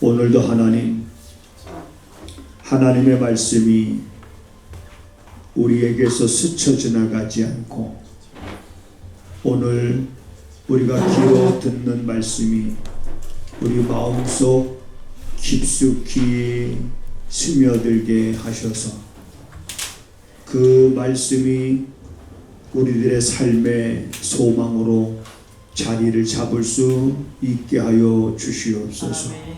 오늘도 하나님의 말씀이 우리에게서 스쳐 지나가지 않고 오늘 우리가 귀로 듣는 말씀이 우리 마음속 깊숙이 스며들게 하셔서 그 말씀이 우리들의 삶의 소망으로 자리를 잡을 수 있게 하여 주시옵소서.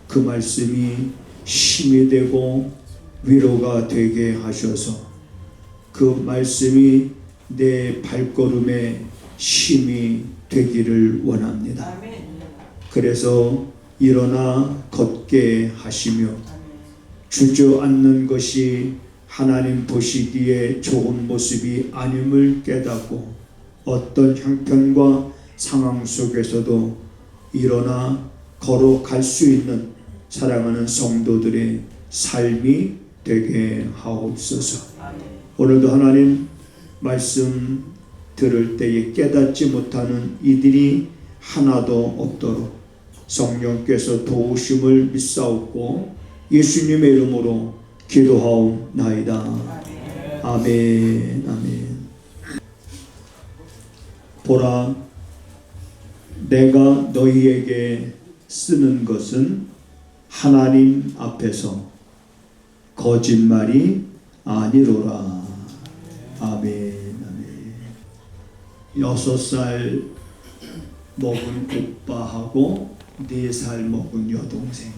그 말씀이 힘이 되고 위로가 되게 하셔서 그 말씀이 내 발걸음의 힘이 되기를 원합니다. 그래서 일어나 걷게 하시며 주저앉는 것이 하나님 보시기에 좋은 모습이 아님을 깨닫고 어떤 형편과 상황 속에서도 일어나 걸어갈 수 있는 사랑하는 성도들의 삶이 되게 하옵소서. 오늘도 하나님 말씀 들을 때에 깨닫지 못하는 이들이 하나도 없도록 성령께서 도우심을 믿사옵고 예수님의 이름으로 기도하옵나이다. 아멘. 아멘. 보라, 내가 너희에게 쓰는 것은 하나님 앞에서 거짓말이 아니로라. 아멘. 아멘. 6살 먹은 오빠하고 4살 먹은 여동생이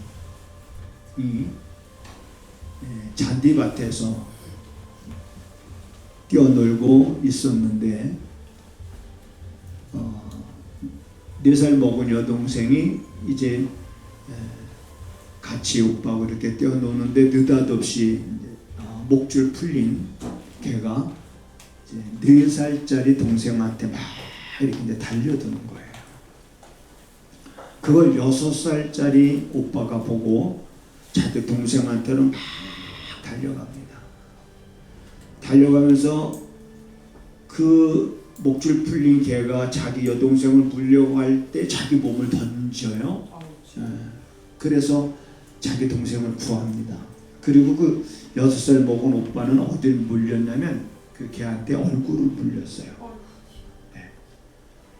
잔디밭에서 뛰어놀고 있었는데 4살 먹은 여동생이 이제 같이 오빠하고 이렇게 뛰어노는데 느닷없이 목줄 풀린 개가 이제 4살짜리 동생한테 막 이렇게 이제 달려드는 거예요. 그걸 6살짜리 오빠가 보고 자기 동생한테는 막 달려갑니다. 달려가면서 그 목줄 풀린 개가 자기 여동생을 물려고 할 때 자기 몸을 던져요. 그래서 자기 동생을 구합니다. 그리고 그 6살 먹은 오빠는 어딜 물렸냐면 그 개한테 얼굴을 물렸어요.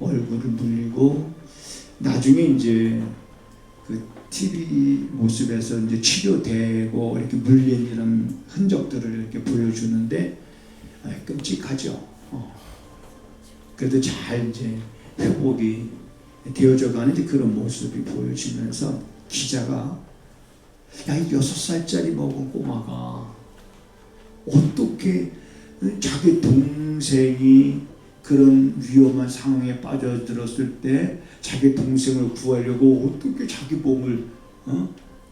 얼굴을 물리고 나중에 이제 그 TV 모습에서 이제 치료되고 이렇게 물린 이런 흔적들을 이렇게 보여주는데 끔찍하죠. 그래도 잘 이제 회복이 되어져 가는 그런 모습이 보여지면서 기자가 야, 이 6살짜리 먹은 꼬마가 어떻게 자기 동생이 그런 위험한 상황에 빠져들었을 때 자기 동생을 구하려고 어떻게 자기 몸을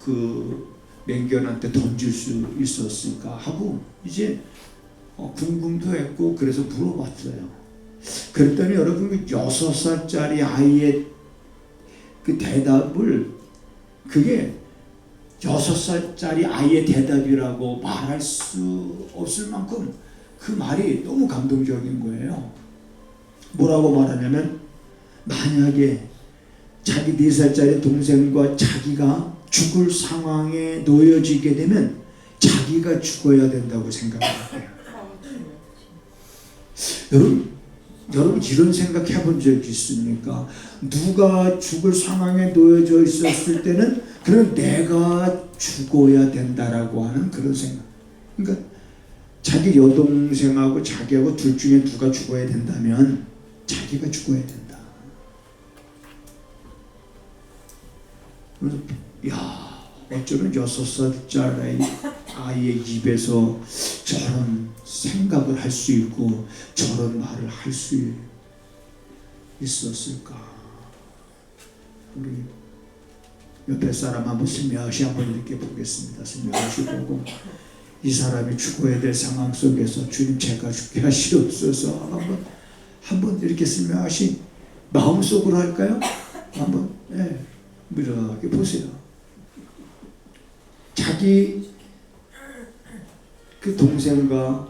그 맹견한테 던질 수 있었을까 하고 이제 궁금도 했고 그래서 물어봤어요. 그랬더니 여러분 그 6살짜리 아이의 그 대답을 그게 6살짜리 아이의 대답이라고 말할 수 없을 만큼 그 말이 너무 감동적인 거예요. 뭐라고 말하냐면 만약에 자기 4살짜리 동생과 자기가 죽을 상황에 놓여지게 되면 자기가 죽어야 된다고 생각해요. 여러분 이런 생각 해본 적 있습니까? 누가 죽을 상황에 놓여져 있었을 때는 그럼 내가 죽어야 된다라고 하는 그런 생각. 그러니까 자기 여동생하고 자기하고 둘 중에 누가 죽어야 된다면 자기가 죽어야 된다. 그래서 야, 어쩌면 6살짜리 아이의 입에서 저런 생각을 할 수 있고 저런 말을 할 수 있었을까? 우리 옆에 사람 한번 슬며시 한번 이렇게 보겠습니다. 슬며시 보고 이 사람이 죽어야 될 상황 속에서 주님 제가 죽게 하시옵소서 한번 이렇게 슬며시 마음속으로 할까요? 한번 이렇게 보세요. 자기 그 동생과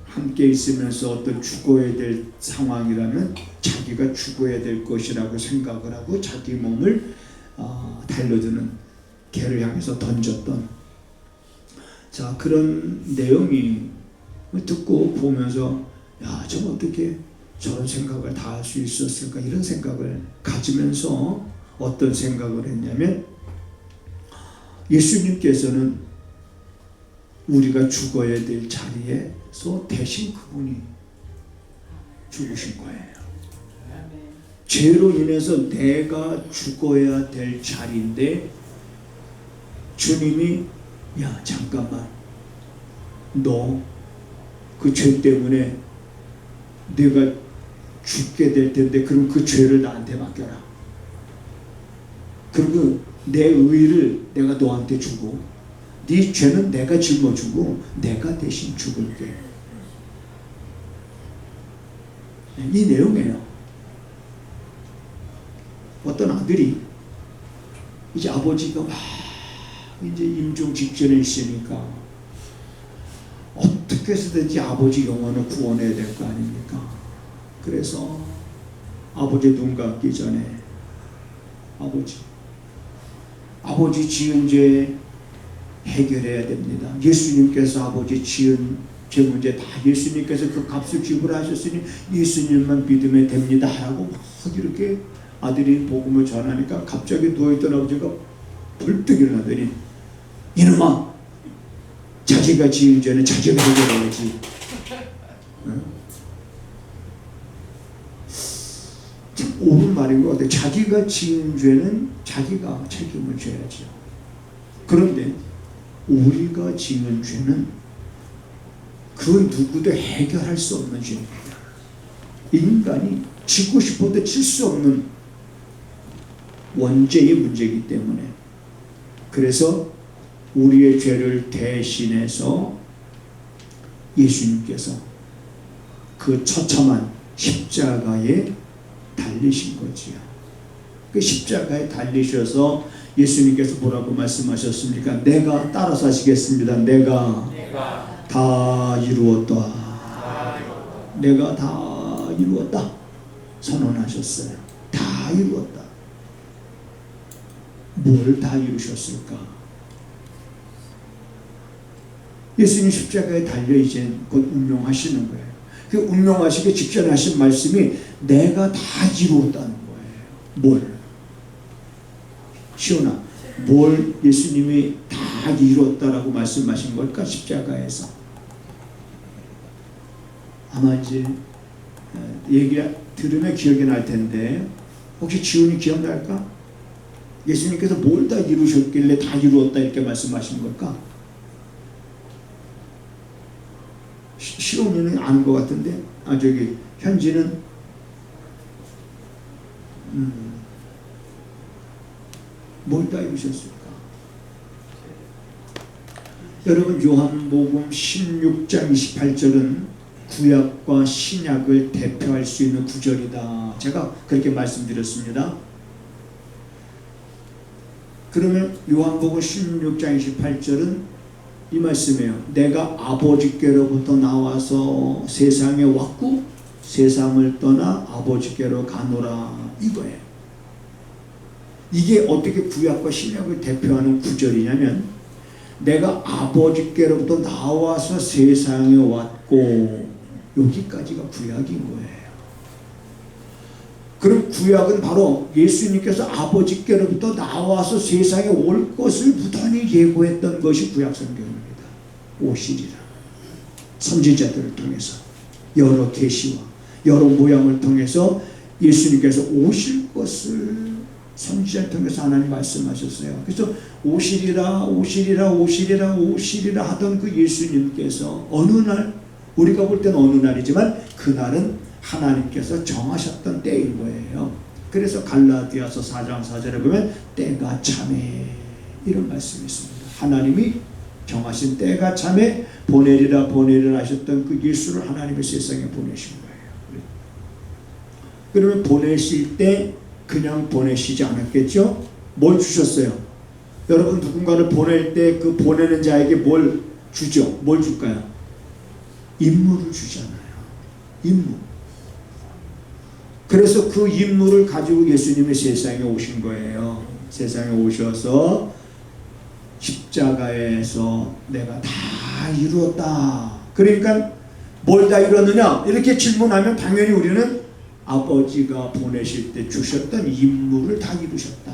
함께 있으면서 어떤 죽어야 될 상황이라면 자기가 죽어야 될 것이라고 생각을 하고 자기 몸을 달려드는 개를 향해서 던졌던, 자, 그런 내용이 듣고 보면서, 야, 저 어떻게 저런 생각을 다 할 수 있었을까, 이런 생각을 가지면서 어떤 생각을 했냐면, 예수님께서는 우리가 죽어야 될 자리에서 대신 그분이 죽으신 거예요. 죄로 인해서 내가 죽어야 될 자리인데 주님이, 야, 잠깐만, 너 그 죄 때문에 내가 죽게 될 텐데 그럼 그 죄를 나한테 맡겨라. 그리고 내 의를 내가 너한테 주고 네 죄는 내가 짊어지고 내가 대신 죽을게. 이 내용이에요. 어떤 아들이 이제 아버지가 이제 임종 직전에 있으니까 어떻게 해서든지 아버지 영혼을 구원해야 될 거 아닙니까? 그래서 아버지 눈 감기 전에 아버지 지은 죄 해결해야 됩니다. 예수님께서 아버지 지은 죄 문제 다 예수님께서 그 값을 지불하셨으니 예수님만 믿으면 됩니다 하고 막 이렇게 아들이 복음을 전하니까 갑자기 누워있던 아버지가 벌떡 일어나더니, 이놈아, 자기가 지은 죄는 자기가 해결해야지. 참 옳은 말인 것 같아요. 자기가 지은 죄는 자기가 책임을 져야죠. 그런데 우리가 지은 죄는 그 누구도 해결할 수 없는 죄입니다. 인간이 지고 싶어도 질 수 없는 원죄의 문제이기 때문에, 그래서 우리의 죄를 대신해서 예수님께서 그 처참한 십자가에 달리신 거지요. 그 십자가에 달리셔서 예수님께서 뭐라고 말씀하셨습니까? 내가 따라서 하시겠습니다. 내가 다 이루었다. 내가 다 이루었다 선언하셨어요. 다 이루었다. 뭘 다 이루셨을까? 예수님 십자가에 달려 이제 곧 운명하시는 거예요. 그 운명하시기 직전에 하신 말씀이 내가 다 이루었다는 거예요. 뭘? 시온아, 뭘 예수님이 다 이루었다라고 말씀하신 걸까? 십자가에서. 아마 이제 얘기 들으면 기억이 날 텐데, 혹시 지훈이 기억날까? 예수님께서 뭘 다 이루셨길래 다 이루었다 이렇게 말씀하신 걸까? 시온이는 아는 것 같은데, 저기 현지는 뭘 다 이루셨을까? 여러분, 요한복음 16장 28절은 구약과 신약을 대표할 수 있는 구절이다. 제가 그렇게 말씀드렸습니다. 그러면 요한복음 16장 28절은 이 말씀이에요. 내가 아버지께로부터 나와서 세상에 왔고 세상을 떠나 아버지께로 가노라, 이거예요. 이게 어떻게 구약과 신약을 대표하는 구절이냐면, 내가 아버지께로부터 나와서 세상에 왔고, 여기까지가 구약인 거예요. 그럼 구약은 바로 예수님께서 아버지께로부터 나와서 세상에 올 것을 부단히 예고했던 것이 구약 성경입니다. 오시리라. 선지자들을 통해서 여러 계시와 여러 모양을 통해서 예수님께서 오실 것을 선지자를 통해서 하나님 말씀하셨어요. 그래서 오시리라 오시리라 오시리라 오시리라 하던 그 예수님께서 어느 날, 우리가 볼 때는 어느 날이지만 그날은 하나님께서 정하셨던 때인 거예요. 그래서 갈라디아서 4장 4절에 보면 때가 참에, 이런 말씀이 있습니다. 하나님이 정하신 때가 참에 보내리라 하셨던 그 예수를 하나님의 세상에 보내신 거예요. 그러면 보내실 때 그냥 보내시지 않았겠죠? 뭘 주셨어요? 여러분, 누군가를 보낼 때 그 보내는 자에게 뭘 주죠? 뭘 줄까요? 임무를 주잖아요. 임무. 그래서 그 임무를 가지고 예수님이 세상에 오신 거예요. 세상에 오셔서 십자가에서 내가 다 이루었다. 그러니까 뭘 다 이뤘느냐? 이렇게 질문하면 당연히 우리는 아버지가 보내실 때 주셨던 임무를 다 이루셨다.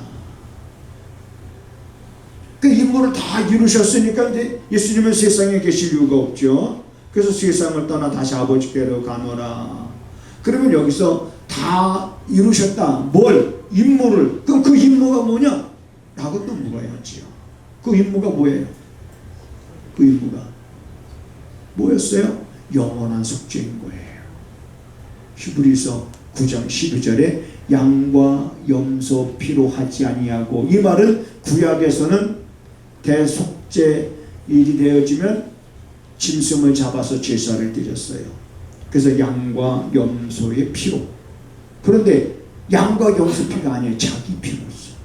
그 임무를 다 이루셨으니까 이제 예수님은 세상에 계실 이유가 없죠. 그래서 세상을 떠나 다시 아버지께로 가노라. 그러면 여기서 다 이루셨다. 뭘? 임무를. 그럼 그 임무가 뭐냐? 라고 또 물어야지요. 그 임무가 뭐예요? 그 임무가 뭐였어요? 영원한 속죄인 거예요. 히브리서 9장 12절에 양과 염소 피로 하지 아니하고, 이 말은 구약에서는 대속죄일이 되어지면 짐승을 잡아서 제사를 드렸어요. 그래서 양과 염소의 피로. 그런데 양과 염소 피가 아니에요. 자기 피로였어요.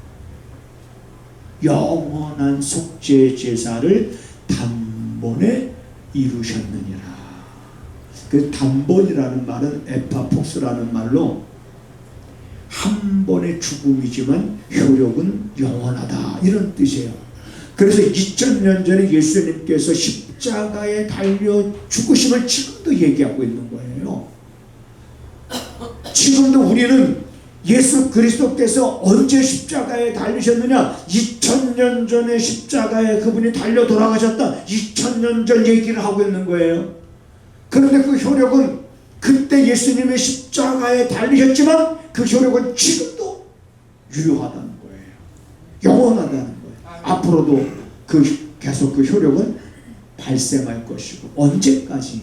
영원한 속죄 제사를 단번에 이루셨느니라. 그 단번이라는 말은 에파폭스라는 말로 한 번의 죽음이지만 효력은 영원하다, 이런 뜻이에요. 그래서 2000년 전에 예수님께서 십자가에 달려 죽으심을 지금도 얘기하고 있는 거예요. 지금도 우리는 예수 그리스도께서 언제 십자가에 달리셨느냐? 2000년 전에 십자가에 그분이 달려 돌아가셨다. 2000년 전 얘기를 하고 있는 거예요. 그런데 그 효력은 그때 예수님의 십자가에 달리셨지만 그 효력은 지금도 유효하다는 거예요. 영원하다는 거예요. 앞으로도 계속 그 효력은 발생할 것이고, 언제까지?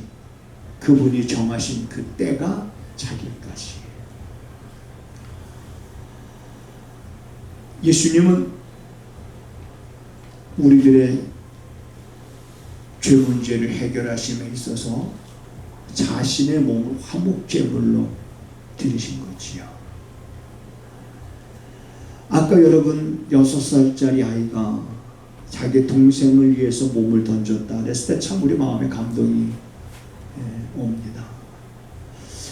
그분이 정하신 그 때가 자기까지. 예수님은 우리들의 죄 문제를 해결하심에 있어서 자신의 몸을 화목제물로 드리신 거지요. 아까 여러분 6살짜리 아이가 자기 동생을 위해서 몸을 던졌다 그랬을 때 참 우리 마음에 감동이 옵니다.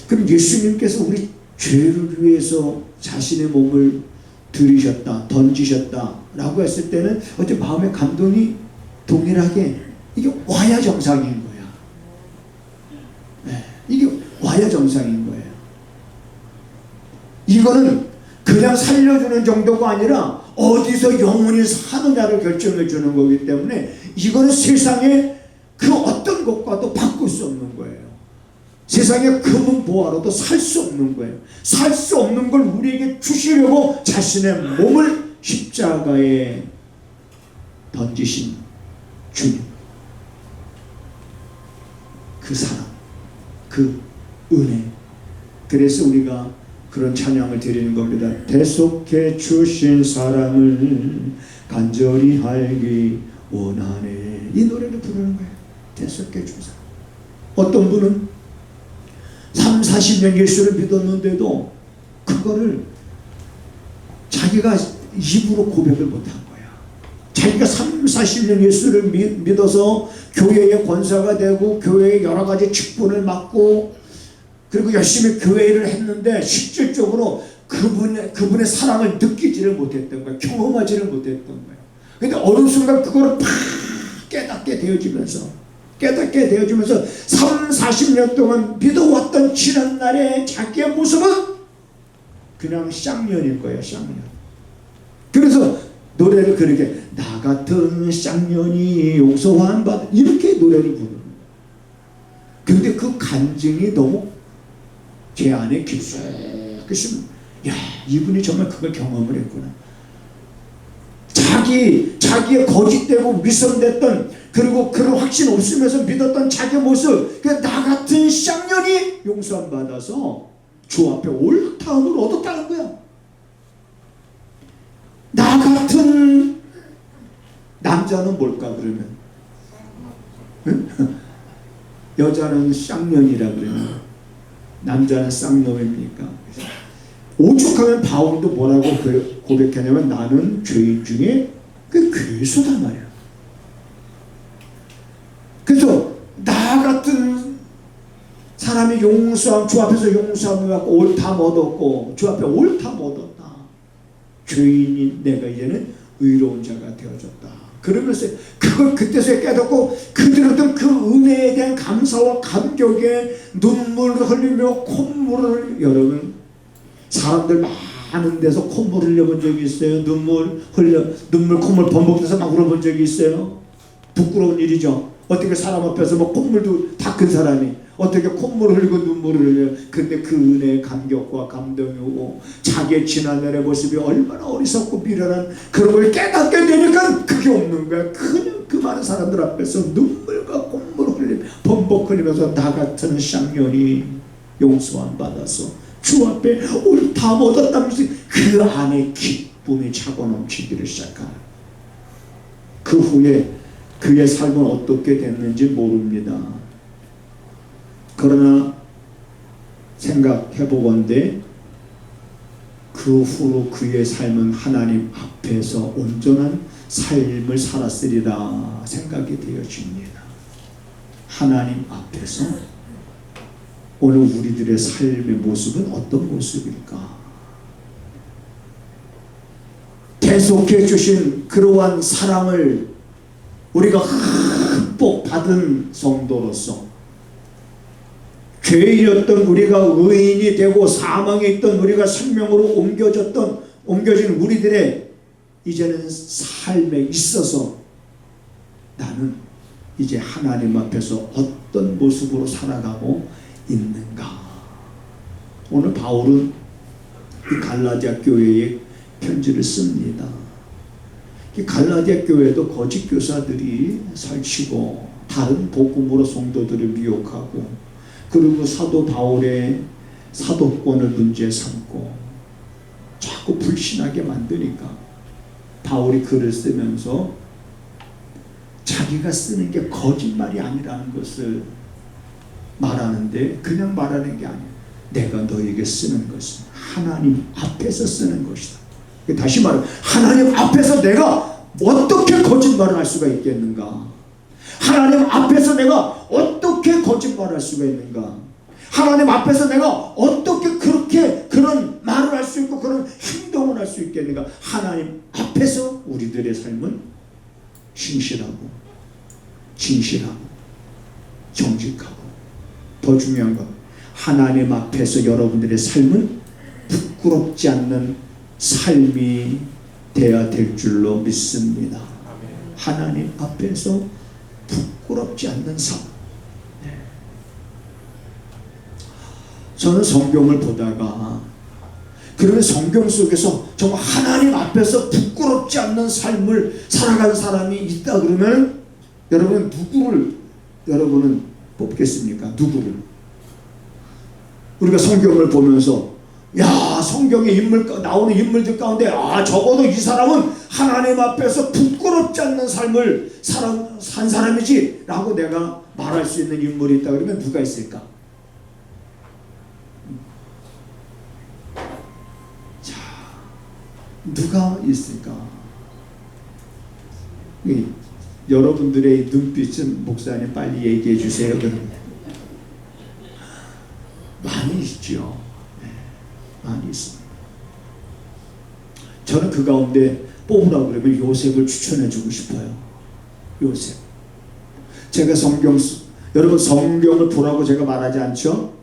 그럼 예수님께서 우리 죄를 위해서 자신의 몸을 드리셨다, 던지셨다 라고 했을 때는 어째 마음의 감동이 동일하게 이게 와야 정상인 거야. 이게 와야 정상인 거예요. 이거는 그냥 살려주는 정도가 아니라 어디서 영원히 사느냐를 결정해 주는 거기 때문에 이거는 세상에 그 어떤 것과도 바꿀 수 없는 거예요. 세상에 금은 보화로도 살 수 없는 거예요. 살 수 없는 걸 우리에게 주시려고 자신의 몸을 십자가에 던지신 주님. 그 사랑, 그 은혜. 그래서 우리가 그런 찬양을 드리는 겁니다. 대속해 주신 사랑을 간절히 알기 원하네. 이 노래를 부르는 거예요. 대속해 준 사랑. 어떤 분은 30-40년 예수를 믿었는데도 그거를 자기가 입으로 고백을 못한 거야. 자기가 30-40년 예수를 믿어서 교회의 권사가 되고 교회의 여러 가지 직분을 맡고 그리고 열심히 교회를 했는데 실질적으로 그분의 사랑을 느끼지를 못했던 거예요. 경험하지를 못했던 거예요. 근데 어느 순간 그거를 팍 깨닫게 되어지면서 30-40년 동안 믿어왔던 지난날의 자기의 모습은 그냥 쌍년일 거예요. 쌍년. 그래서 노래를 그렇게 나 같은 쌍년이 용서한 받 이렇게 노래를 부르는 거예요. 근데 그 간증이 너무 제 안에 깊숙이 심은, 야, 이분이 정말 그걸 경험을 했구나. 자기의 거짓되고 위선됐던, 그리고 그런 확신 없으면서 믿었던 자기 모습, 나 같은 쌍년이 용서함 받아서 주 앞에 옳다함을 얻었다는 거야. 나 같은 남자는 뭘까 그러면? 응? 여자는 쌍년이라 그러면 남자는 쌍놈입니까? 오죽하면 바울도 뭐라고 고백하냐면 나는 죄인 중에 그 괴수단 말이야. 그래서 나 같은 사람이 주 앞에서 용서함을 받고 옳다함 얻었고 주 앞에 옳다함 얻었다. 죄인인 내가 이제는 의로운 자가 되어졌다. 그러면서 그걸 그때서야 깨닫고 그들 어떤 그 은혜에 대한 감사와 감격에 눈물을 흘리며 콧물을, 여러분 사람들 많은 데서 콧물 흘려본 적이 있어요? 눈물 콧물 범벅돼서 막 울어본 적이 있어요? 부끄러운 일이죠. 어떻게 사람 앞에서 뭐 콧물도 닦은 사람이 어떻게 콧물을 흘리고 눈물을 흘려요? 근데 그 은혜의 감격과 감동이 오고 자기의 지난날의 모습이 얼마나 어리석고 미련한 그런 걸 깨닫게 되니까 그게 없는 거야. 그냥 그 많은 사람들 앞에서 눈물과 콧물을 흘리며 범벅 흘리면서 나 같은 쌍년이 용서함 받아서 주 앞에 오늘 다 얻었다면서 그 안에 기쁨이 차고 넘치기를 시작하는, 그 후에 그의 삶은 어떻게 됐는지 모릅니다. 그러나 생각해 보건대 그 후로 그의 삶은 하나님 앞에서 온전한 삶을 살았으리라 생각이 되어집니다. 하나님 앞에서 오늘 우리들의 삶의 모습은 어떤 모습일까? 계속해 주신 그러한 사랑을 우리가 흠뻑 받은 성도로서 죄인이었던 우리가 의인이 되고 사망에 있던 우리가 생명으로 옮겨진 우리들의 이제는 삶에 있어서 나는 이제 하나님 앞에서 어떤 모습으로 살아가고 있는가? 오늘 바울은 이 갈라디아 교회에 편지를 씁니다. 이 갈라디아 교회도 거짓 교사들이 설치고 다른 복음으로 성도들을 미혹하고, 그리고 사도 바울의 사도권을 문제 삼고 자꾸 불신하게 만드니까 바울이 글을 쓰면서 자기가 쓰는 게 거짓말이 아니라는 것을 말하는데, 그냥 말하는 게 아니에요. 내가 너에게 쓰는 것은 하나님 앞에서 쓰는 것이다. 다시 말해, 하나님 앞에서 내가 어떻게 거짓말을 할 수가 있겠는가? 하나님 앞에서 내가 어떻게 거짓말을 할 수가 있는가? 하나님 앞에서 내가 어떻게 그렇게 그런 말을 할 수 있고 그런 행동을 할 수 있겠는가? 하나님 앞에서 우리들의 삶은 신실하고 진실하고 정직하고, 더 중요한 건 하나님 앞에서 여러분들의 삶은 부끄럽지 않는 삶이 되어야 될 줄로 믿습니다. 하나님 앞에서 부끄럽지 않는 삶. 저는 성경을 보다가, 그러면 성경 속에서 정말 하나님 앞에서 부끄럽지 않는 삶을 살아가는 사람이 있다 그러면 여러분 누구를 여러분은 뽑겠습니까? 누구를? 우리가 성경을 보면서 야, 성경에 나오는 인물들 가운데 적어도 이 사람은 하나님 앞에서 부끄럽지 않는 삶을 산 사람이지 라고 내가 말할 수 있는 인물이 있다 그러면 누가 있을까? 자, 누가 있을까? 여러분들의 눈빛은 목사님 빨리 얘기해 주세요. 많이 있죠. 많이 있습니다. 저는 그 가운데 뽑으라고 그러면 요셉을 추천해 주고 싶어요. 요셉. 제가 여러분 성경을 보라고 제가 말하지 않죠?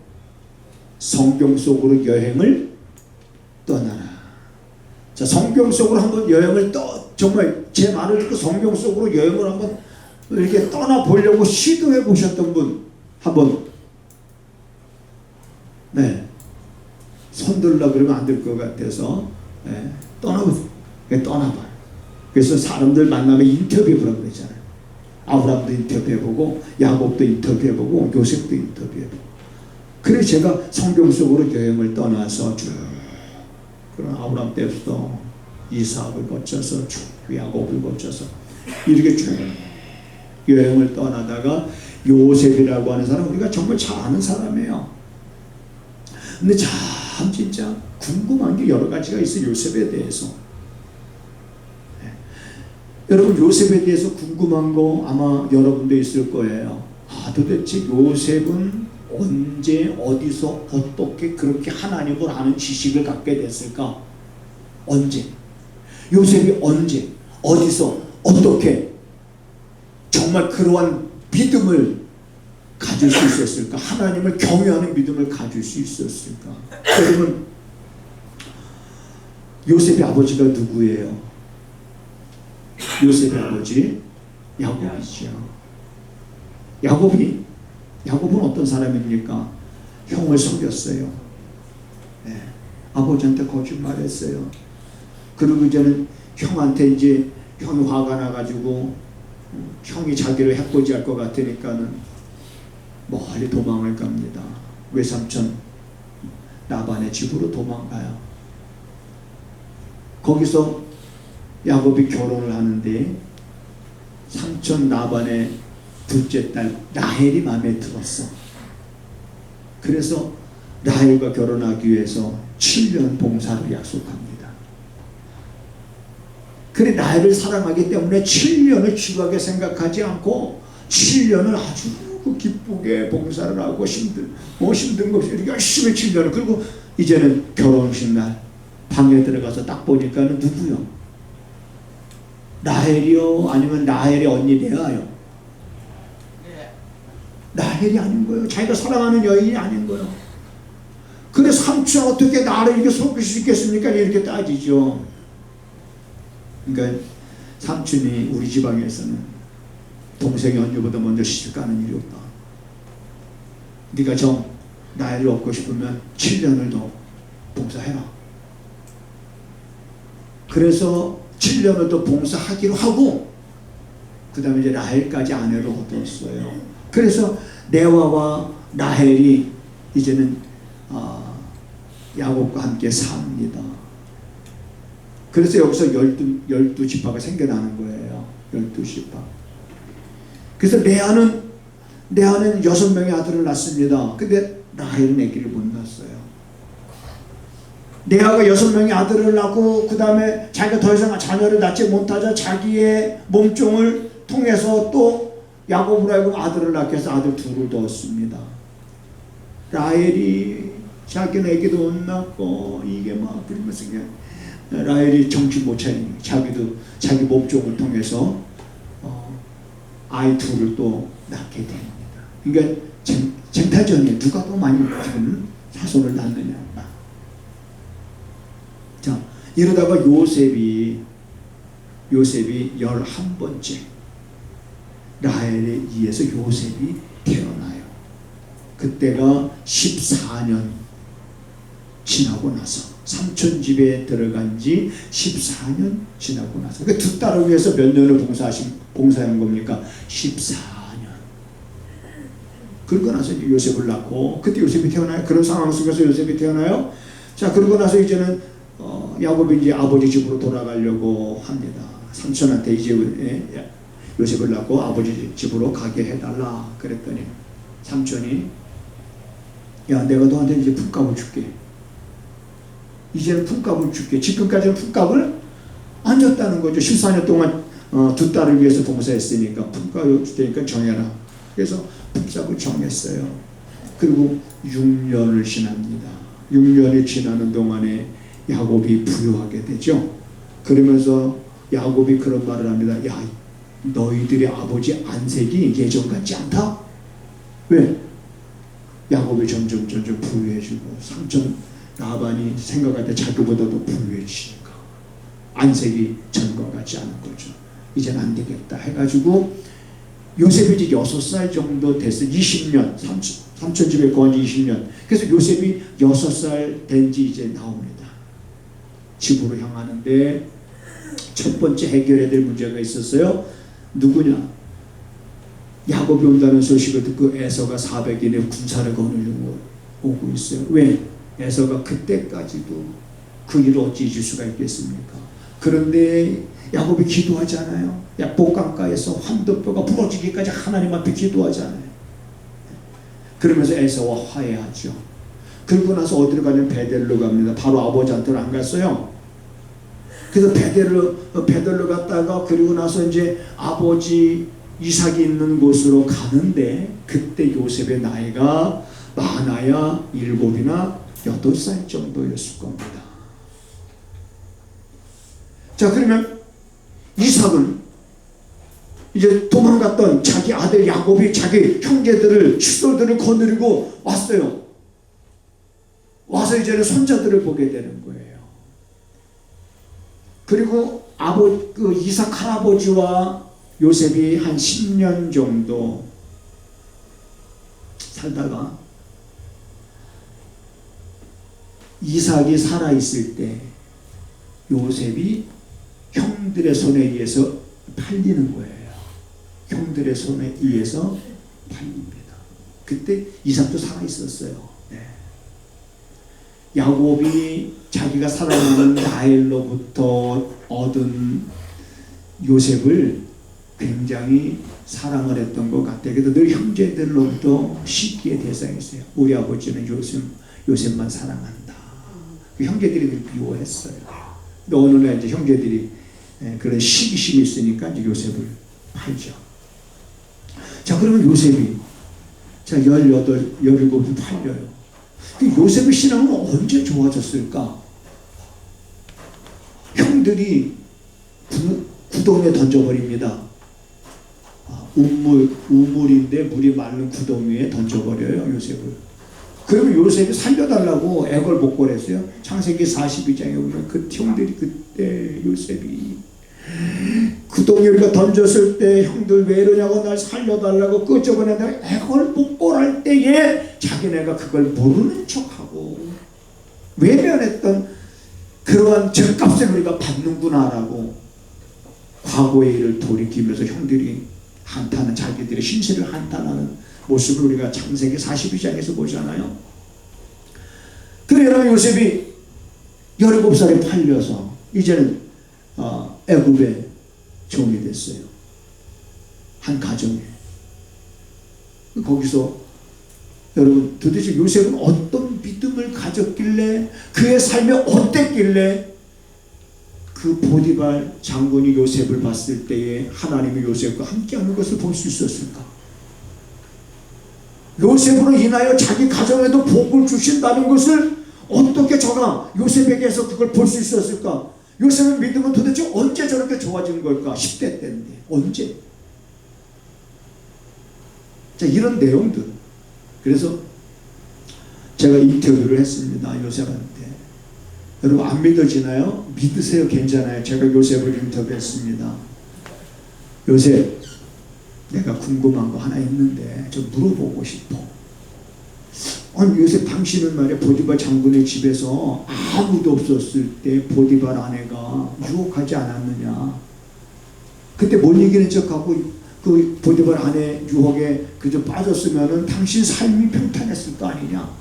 성경 속으로 여행을 떠나라. 자, 성경 속으로 한번 여행을 정말 제 말을 듣고 성경 속으로 여행을 한번 이렇게 떠나 보려고 시도해 보셨던 분 한번, 네, 손들라 그러면 안 될 것 같아서 떠나봐요. 그래서 사람들 만나면 인터뷰해보라고 그러잖아요. 아브라함도 인터뷰해보고 야곱도 인터뷰해보고 요셉도 인터뷰해보고. 그래서 제가 성경 속으로 여행을 떠나서 쭉, 그런 아브라함 때부터 이삭을 거쳐서 쭉 야곱을 거쳐서 이렇게 쭉 여행을 떠나다가 요셉이라고 하는 사람 우리가 정말 잘 아는 사람이에요. 근데 참 진짜 궁금한 게 여러 가지가 있어요. 요셉에 대해서. 여러분 요셉에 대해서 궁금한 거 아마 여러분도 있을 거예요. 도대체 요셉은 언제 어디서 어떻게 그렇게 하나님을 아는 지식을 갖게 됐을까? 언제? 요셉이 언제 어디서 어떻게 정말 그러한 믿음을 가질 수 있었을까? 하나님을 경외하는 믿음을 가질 수 있었을까? 여러분, 요셉의 아버지가 누구예요? 요셉의 아버지 야곱이죠. 야곱은 어떤 사람입니까? 형을 속였어요. 네. 아버지한테 거짓말했어요. 그리고 이제는 형한테 이제 형이 화가 나가지고 형이 자기를 해코지할 것 같으니까는 멀리 도망을 갑니다. 외삼촌 라반의 집으로 도망가요. 거기서 야곱이 결혼을 하는데 삼촌 라반의 둘째 딸 라헬이 마음에 들었어. 그래서 라헬과 결혼하기 위해서 7년 봉사를 약속합니다. 그래, 라헬을 사랑하기 때문에 7년을 지루하게 생각하지 않고 7년을 아주 기쁘게 봉사를 하고 힘든 거 없이 열심히 7년을. 그리고 이제는 결혼식 날 방에 들어가서 딱 보니까는 누구요? 라헬이요? 아니면 라헬의 언니 레아요? 라헬이 아닌 거예요. 자기가 사랑하는 여인이 아닌 거예요. 근데 삼촌 어떻게 나를 이렇게 속일 수 있겠습니까? 이렇게 따지죠. 그러니까 삼촌이 우리 지방에서는 동생이 언니보다 먼저 시집 가는 일이 없다. 네가 저 라헬을 얻고 싶으면 7년을 더 봉사해라. 그래서 7년을 더 봉사하기로 하고 그 다음에 이제 라헬까지 아내로 얻었어요. 그래서 레아와 라헬이 이제는 야곱과 함께 삽니다. 그래서 여기서 12지파가 생겨나는 거예요. 12지파. 그래서 레아는 6명의 아들을 낳습니다. 근데 라헬은 아기를 못 낳았어요. 레아가 6명의 아들을 낳고 그 다음에 자기가 더 이상 자녀를 낳지 못하자 자기의 몸종을 통해서 또 야곱으로 하여금 아들을 낳게 해서 아들 둘을 낳았습니다. 라헬이 자기는 아기도 못 낳고 이게 막 그러면서 그냥 라헬이 정신 못 차리니 자기도 자기 몸종을 통해서 아이 둘을 또 낳게 됩니다. 그러니까 쟁탈전에 누가 더 많이 지금 자손을 낳느냐. 자, 이러다가 요셉이 11번째 라헬에 의해서 요셉이 태어나요. 그때가 14년 지나고 나서 삼촌 집에 들어간 지 14년 지나고 나서 그 두 딸을 위해서 몇 년을 봉사한 겁니까? 14년. 그러고 나서 요셉을 낳고 그때 요셉이 태어나요. 그런 상황 속에서 요셉이 태어나요. 자, 그러고 나서 이제는 야곱이 이제 아버지 집으로 돌아가려고 합니다. 삼촌한테 이제 요셉을 낳고 아버지 집으로 가게 해달라 그랬더니 삼촌이 야, 내가 너한테 이제 품값을 줄게. 이제는 품값을 줄게. 지금까지는 품값을 안 줬다는 거죠. 14년 동안 두 딸을 위해서 봉사했으니까 품값을 줄 테니까 정해라. 그래서 품값을 정했어요. 그리고 6년을 지납니다. 6년이 지나는 동안에 야곱이 부유하게 되죠. 그러면서 야곱이 그런 말을 합니다. 야, 너희들의 아버지 안색이 예전 같지 않다? 왜? 야곱이 점점 부유해지고 삼촌 라반이 생각할 때 자기보다도 부유해지니까 안색이 전과 같지 않은 거죠. 이제는 안 되겠다 해가지고 요셉이 이제 6살 정도 됐어요. 20년 삼촌 집에 거한 20년. 그래서 요셉이 6살 된 지 이제 나옵니다. 집으로 향하는데 첫 번째 해결해야 될 문제가 있었어요. 누구냐? 야곱이 온다는 소식을 듣고 에서가 400인의 군사를 거느리고 오고 있어요. 왜? 에서가 그때까지도 그 일을 어찌 잊을 수가 있겠습니까? 그런데 야곱이 기도하잖아요. 복강가에서 환도뼈가 부러지기까지 하나님 앞에 기도하잖아요. 그러면서 에서와 화해하죠. 그리고 나서 어디로 가냐면 베델로 갑니다. 바로 아버지한테는 안 갔어요. 그래서 베델로 갔다가 그리고 나서 이제 아버지 이삭이 있는 곳으로 가는데 그때 요셉의 나이가 많아야 7이나 8살 정도였을 겁니다. 자, 그러면 이삭은 이제 도망갔던 자기 아들 야곱이 자기 형제들을 식솔들을 거느리고 왔어요. 와서 이제는 손자들을 보게 되는 거예요. 그리고 이삭 할아버지와 요셉이 한 10년 정도 살다가 이삭이 살아있을 때 요셉이 형들의 손에 의해서 팔리는 거예요. 형들의 손에 의해서 팔립니다. 그때 이삭도 살아있었어요. 네. 야곱이 자기가 사랑하는 라헬로부터 얻은 요셉을 굉장히 사랑을 했던 것 같아요. 그래서 늘 형제들로부터 시기의 대상이었어요. 우리 아버지는 요셉만 사랑한다. 그 형제들이 늘 미워했어요. 근데 어느 날 이제 형제들이 그런 시기심이 있으니까 이제 요셉을 팔죠. 자, 그러면 요셉이 17이 팔려요. 요셉의 신앙은 언제 좋아졌을까? 형들이 구덩이에 던져버립니다. 우물인데 물이 마른 구덩이 위에 던져버려요, 요셉을. 그러면 요셉이 살려달라고 애걸복걸했어요. 창세기 42장에 보면 그 형들이 그때 요셉이 구덩이에 우리가 던졌을 때 형들 왜 이러냐고 날 살려달라고 끄적거리다가 애걸복걸할 때에 자기네가 그걸 모르는 척하고 외면했던 그러한 죗값을 우리가 받는구나라고 과거의 일을 돌이키면서 형들이 한탄은 자기들의 신세를 한탄하는 모습을 우리가 창세기 42장에서 보잖아요. 그러나 요셉이 17살에 팔려서 이제는 애굽의 종이 됐어요. 한 가정에. 거기서 여러분 도대체 요셉은 어떤 믿음을 가졌길래 그의 삶이 어땠길래 그 보디발 장군이 요셉을 봤을 때에 하나님이 요셉과 함께하는 것을 볼 수 있었을까? 요셉으로 인하여 자기 가정에도 복을 주신다는 것을 어떻게 저가 요셉에게서 그걸 볼 수 있었을까? 요셉의 믿음은 도대체 언제 저렇게 좋아진 걸까? 10대 때인데 언제? 자, 이런 내용들. 그래서 제가 인터뷰를 했습니다, 요셉한테. 여러분 안 믿어지나요? 믿으세요. 괜찮아요. 제가 요셉을 인터뷰했습니다. 요셉, 내가 궁금한 거 하나 있는데 좀 물어보고 싶어. 아니 요셉, 당신은 말이야 보디발 장군의 집에서 아무도 없었을 때 보디발 아내가 유혹하지 않았느냐. 그때 못 이기는 척하고 그 보디발 아내 유혹에 그저 빠졌으면은 당신 삶이 평탄했을 거 아니냐.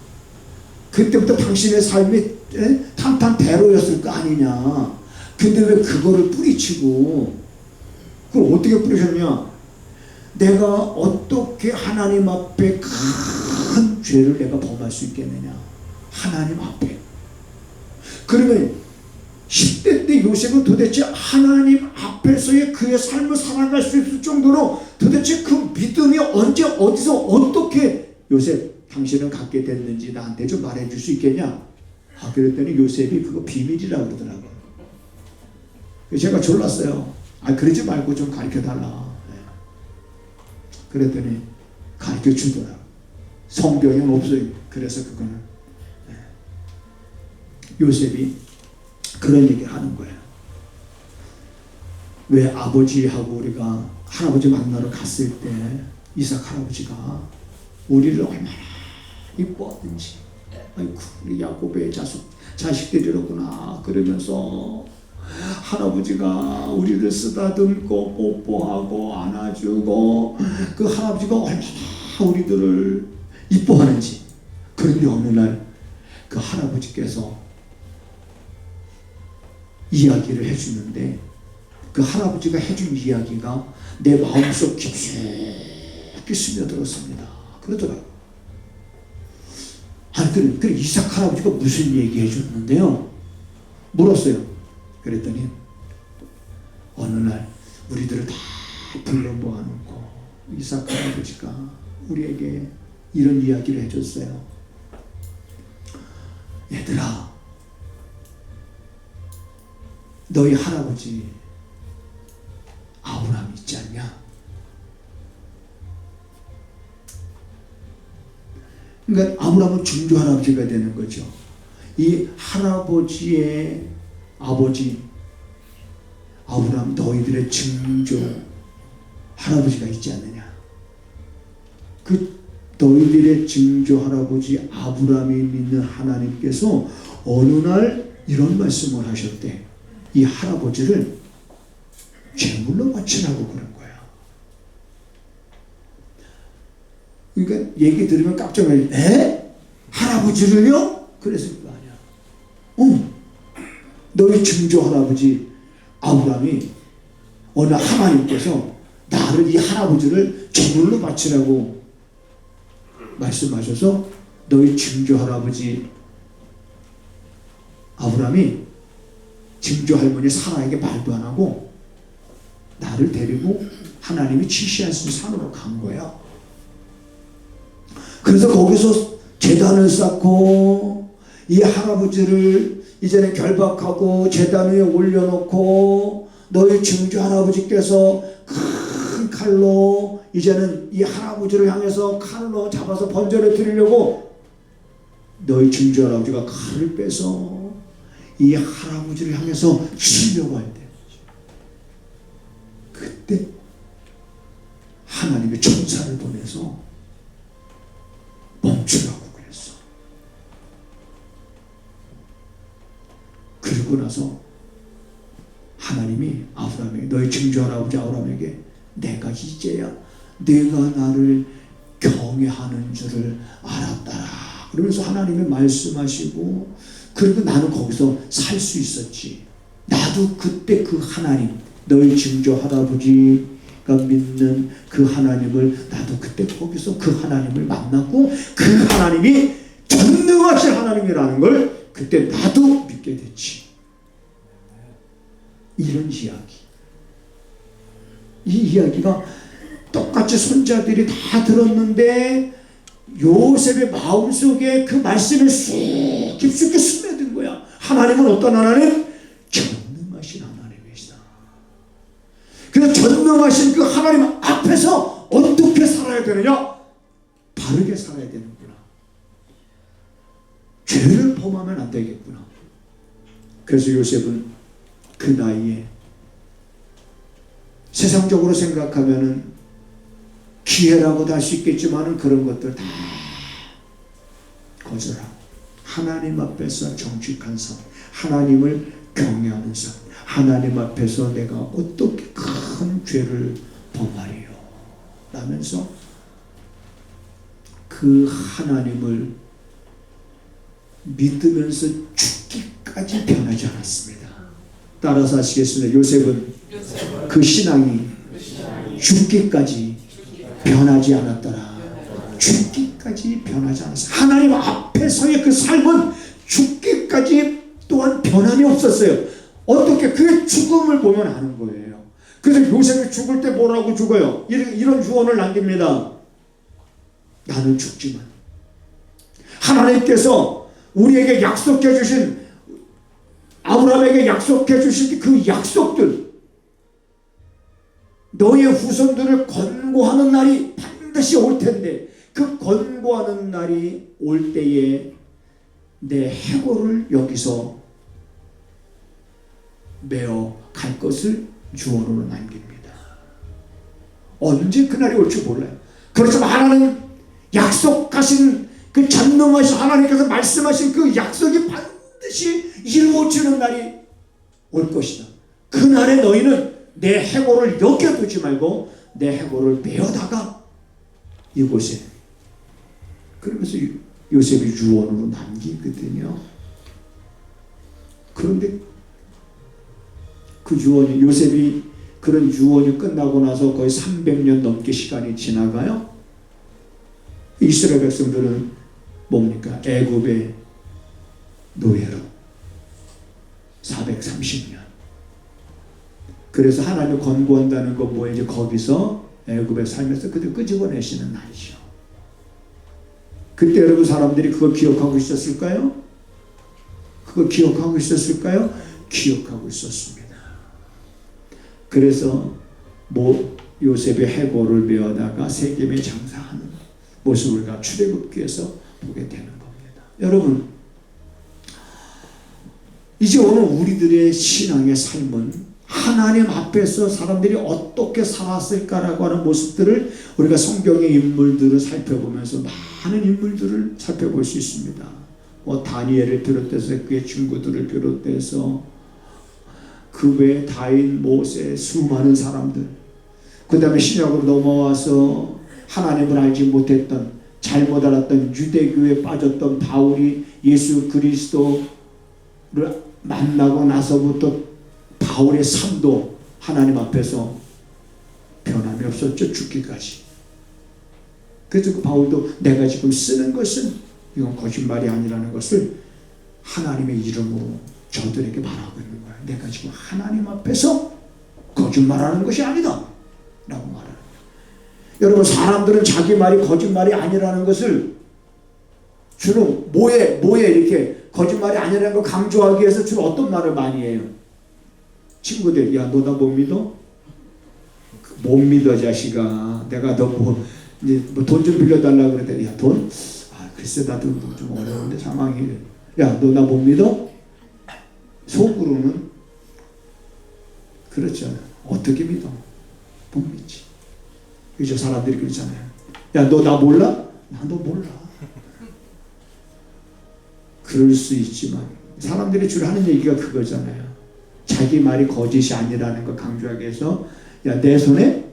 그때부터 당신의 삶이 탄탄대로였을 거 아니냐. 근데 왜 그거를 뿌리치고 그걸 어떻게 뿌리셨냐. 내가 어떻게 하나님 앞에 큰 죄를 내가 범할 수 있겠느냐. 하나님 앞에. 그러면 10대 때 요셉은 도대체 하나님 앞에서의 그의 삶을 살아갈 수 있을 정도로 도대체 그 믿음이 언제 어디서 어떻게 요셉 당신은 갖게 됐는지 나한테 좀 말해줄 수 있겠냐. 그랬더니 요셉이 그거 비밀이라고 그러더라고요. 제가 졸랐어요. 그러지 말고 좀 가르쳐달라. 그랬더니 가르쳐 주더라고요. 성경에는 없어요. 그래서 그거는 요셉이 그런 얘기를 하는 거예요. 왜 아버지하고 우리가 할아버지 만나러 갔을 때 이삭 할아버지가 우리를 얼마나 이뻐하든지, 아이고 우리 야곱의 자식들이로구나 그러면서 할아버지가 우리를 쓰다듬고 뽀뽀하고 안아주고 그 할아버지가 얼마나 우리들을 이뻐하는지. 그런데 어느 날 그 할아버지께서 이야기를 해주는데 그 할아버지가 해준 이야기가 내 마음속 깊숙이 스며들었습니다. 그러더라고요. 그래 이삭 할아버지가 무슨 얘기 해줬는데요? 물었어요. 그랬더니 어느 날 우리들을 다 불러 모아놓고 이삭 할아버지가 우리에게 이런 이야기를 해줬어요. 얘들아, 너희 할아버지 아브라함 있지 않냐? 그러니까 아브라함은 증조 할아버지가 되는 거죠. 이 할아버지의 아버지 아브라함, 너희들의 증조 할아버지가 있지 않느냐. 그 너희들의 증조 할아버지 아브라함이 믿는 하나님께서 어느 날 이런 말씀을 하셨대. 이 할아버지를 제물로 바치라고 그런 거야. 그러니까 얘기 들으면 깜짝 놀래. 에? 할아버지를요? 그랬을 거 아니야. 너희 증조 할아버지 아브라함이 어느 하나님께서 나를 이 할아버지를 제물로 바치라고 말씀하셔서 너희 증조 할아버지 아브라함이 증조 할머니 사라에게 말도 안 하고 나를 데리고 하나님이 지시하신 산으로 간 거야. 그래서 거기서 제단을 쌓고 이 할아버지를 이제는 결박하고 제단 위에 올려놓고 너희 증조 할아버지께서 큰 칼로 이제는 이 할아버지를 향해서 칼로 잡아서 번제를 드리려고 너희 증조 할아버지가 칼을 빼서 이 할아버지를 향해서 치려고 할 때 그때 하나님의 천사를 보내서 멈추라고 그랬어. 그리고 나서 하나님이 아브라함에게 너희 증조 할아버지 아브라함에게 내가 이제야 내가 나를 경외하는 줄을 알았다라 그러면서 하나님이 말씀하시고 그리고 나는 거기서 살 수 있었지. 나도 그때 그 하나님 너희 증조 할아버지가 믿는 그 하나님을 나도 그때 거기서 그 하나님을 만났고 그 하나님이 전능하신 하나님이라는 걸 그때 나도 믿게 됐지. 이런 이야기. 이 이야기가 똑같이 손자들이 다 들었는데 요셉의 마음속에 그 말씀이 쑥 깊숙이 스며든 거야. 하나님은 어떤 하나님? 전능하신 하나님이시다. 그래서 전능하신 그 하나님 앞에서 어떻게 살아야 되느냐? 바르게 살아야 되는구나. 죄를 범하면 안 되겠구나. 그래서 요셉은 그 나이에 세상적으로 생각하면은 기회라고도 할 수 있겠지만은 그런 것들 다 거절하고 하나님 앞에서 정직한 삶, 하나님을 경외하는 삶, 하나님 앞에서 내가 어떻게 큰 죄를 범하리요 라면서 그 하나님을 믿으면서 죽기까지 변하지 않았습니다. 따라서 하시겠습니다. 요셉은 그 신앙이 죽기까지 변하지 않았더라. 죽기까지 변하지 않았어요. 하나님 앞에서의 그 삶은 죽기까지 또한 변함이 없었어요. 어떻게 그 죽음을 보면 아는 거예요. 그래서 요셉이 죽을 때 뭐라고 죽어요? 이런 유언을 남깁니다. 나는 죽지만 하나님께서 우리에게 약속해 주신 아브라함에게 약속해 주신 그 약속들 너의 후손들을 권고하는 날이 반드시 올 텐데 그 권고하는 날이 올 때에 내 해골을 여기서 메어 갈 것을 유언으로 남깁니다. 언제 그날이 올지 몰라요. 그렇지만 하나님 약속하신 그 전능하신 하나님께서 말씀하신 그 약속이 반드시 이루어지는 날이 올 것이다. 그날에 너희는 내 해골을 여겨두지 말고 내 해골을 메어다가 이곳에 그러면서 요셉이 유언으로 남기거든요. 그런데 그 유언이 요셉이 그런 유언이 끝나고 나서 거의 300년 넘게 시간이 지나가요. 이스라엘 백성들은 뭡니까? 애굽의 노예로 430년. 그래서 하나님을 권고한다는 건 뭐예요? 이제 거기서 애굽에 살면서 그들 끄집어내시는 날이죠. 그때 여러분 사람들이 그걸 기억하고 있었을까요? 그걸 기억하고 있었을까요? 기억하고 있었습니다. 그래서 요셉의 해골을 메어다가 세겜에 장사하는 모습을 우리가 출애굽기에서 보게 되는 겁니다. 여러분, 이제 오늘 우리들의 신앙의 삶은 하나님 앞에서 사람들이 어떻게 살았을까라고 하는 모습들을 우리가 성경의 인물들을 살펴보면서 많은 인물들을 살펴볼 수 있습니다. 다니엘을 비롯해서 그의 친구들을 비롯해서 그 외에 다인, 모세, 수많은 사람들, 그 다음에 신약으로 넘어와서 하나님을 알지 못했던, 잘못 알았던, 유대교에 빠졌던 바울이 예수 그리스도를 만나고 나서부터 바울의 삶도 하나님 앞에서 변함이 없었죠. 죽기까지. 그래서 그 바울도 내가 지금 쓰는 것은 이건 거짓말이 아니라는 것을 하나님의 이름으로 저들에게 말하고 있는 거야. 내가 지금 하나님 앞에서 거짓말하는 것이 아니다 라고 말하는 거야. 여러분, 사람들은 자기 말이 거짓말이 아니라는 것을 주로 뭐에 이렇게 거짓말이 아니라는 걸 강조하기 위해서 주로 어떤 말을 많이 해요? 친구들, 야, 너 나 못 믿어? 못 믿어, 자식아. 내가 너 돈 좀 빌려달라고 그랬더니, 야, 돈? 글쎄, 나도 좀 어려운데 상황이. 야, 너 나 못 믿어? 속으로는 그렇죠. 어떻게 믿어? 못 믿지. 그죠? 사람들이 그러잖아요. 야, 너 나 몰라? 나 너 몰라. 그럴 수 있지만 사람들이 주로 하는 얘기가 그거잖아요. 자기 말이 거짓이 아니라는 걸 강조하기 위해서, 야, 내 손에,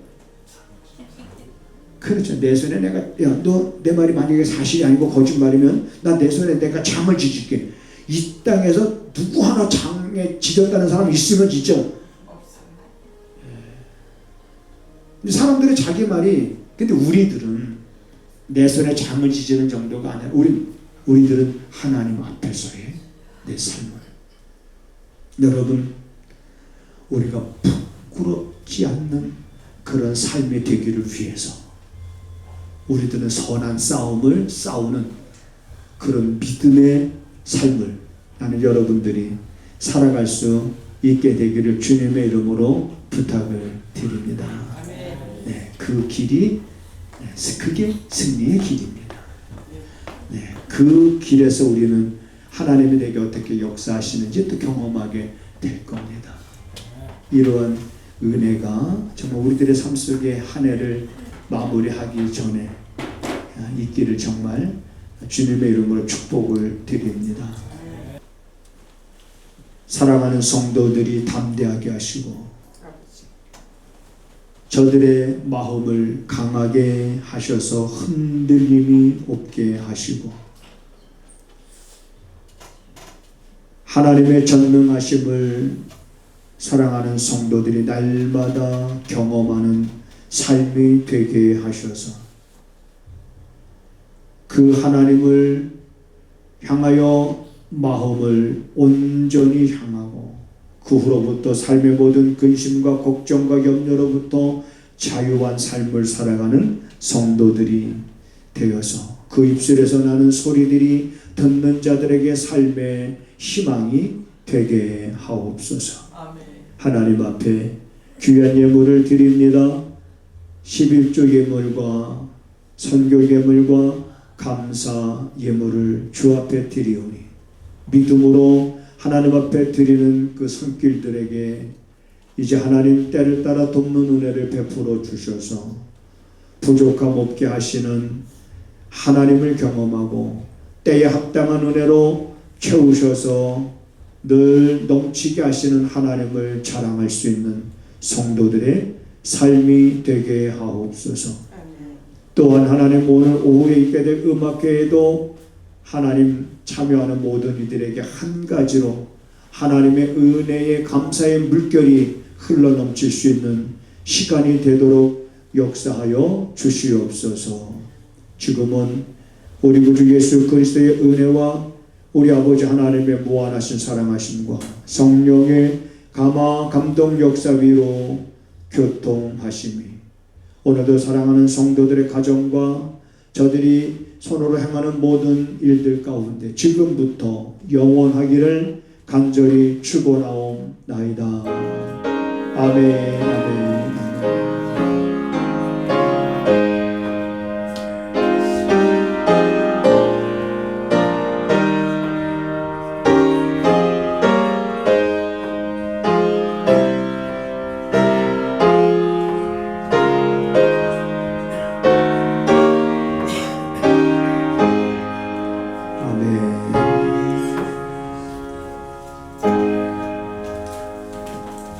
그렇죠, 내 손에 내가, 야, 너 내 말이 만약에 사실이 아니고 거짓말이면 나 내 손에 내가 장을 지질게. 이 땅에서 누구 하나 장에 지졌다는 사람 있으면 지죠? 사람들의 자기 말이, 근데 우리들은 내 손에 장을 지지는 정도가 아니라 우리들은 하나님 앞에서의 내 삶을, 여러분, 우리가 부끄럽지 않는 그런 삶이 되기를 위해서 우리들은 선한 싸움을 싸우는 그런 믿음의 삶을 나는 여러분들이 살아갈 수 있게 되기를 주님의 이름으로 부탁을 드립니다. 네, 그 길이, 그게 승리의 길입니다. 네, 그 길에서 우리는 하나님이 내게 어떻게 역사하시는지 또 경험하게 될 겁니다. 이러한 은혜가 정말 우리들의 삶 속에 한 해를 마무리하기 전에 있기를 정말 주님의 이름으로 축복을 드립니다. 사랑하는 성도들이 담대하게 하시고 저들의 마음을 강하게 하셔서 흔들림이 없게 하시고 하나님의 전능하심을 사랑하는 성도들이 날마다 경험하는 삶이 되게 하셔서 그 하나님을 향하여 마음을 온전히 향하고 그 후로부터 삶의 모든 근심과 걱정과 염려로부터 자유한 삶을 살아가는 성도들이 되어서 그 입술에서 나는 소리들이 듣는 자들에게 삶의 희망이 되게 하옵소서. 아멘. 하나님 앞에 귀한 예물을 드립니다. 11조 예물과 선교 예물과 감사 예물을 주 앞에 드리오니 믿음으로 하나님 앞에 드리는 그 손길들에게 이제 하나님 때를 따라 돕는 은혜를 베풀어 주셔서 부족함 없게 하시는 하나님을 경험하고 때에 합당한 은혜로 채우셔서 늘 넘치게 하시는 하나님을 자랑할 수 있는 성도들의 삶이 되게 하옵소서. 또한 하나님 오늘 오후에 있게 될 음악회에도 하나님 참여하는 모든 이들에게 한 가지로 하나님의 은혜의 감사의 물결이 흘러넘칠 수 있는 시간이 되도록 역사하여 주시옵소서. 지금은 우리 구주 예수 그리스도의 은혜와 우리 아버지 하나님의 무한하신 사랑하심과 성령의 감화 감동 역사 위로 교통하심이 오늘도 사랑하는 성도들의 가정과 저들이 손으로 행하는 모든 일들 가운데 지금부터 영원하기를 간절히 축원하옵나이다. 아멘. 아멘.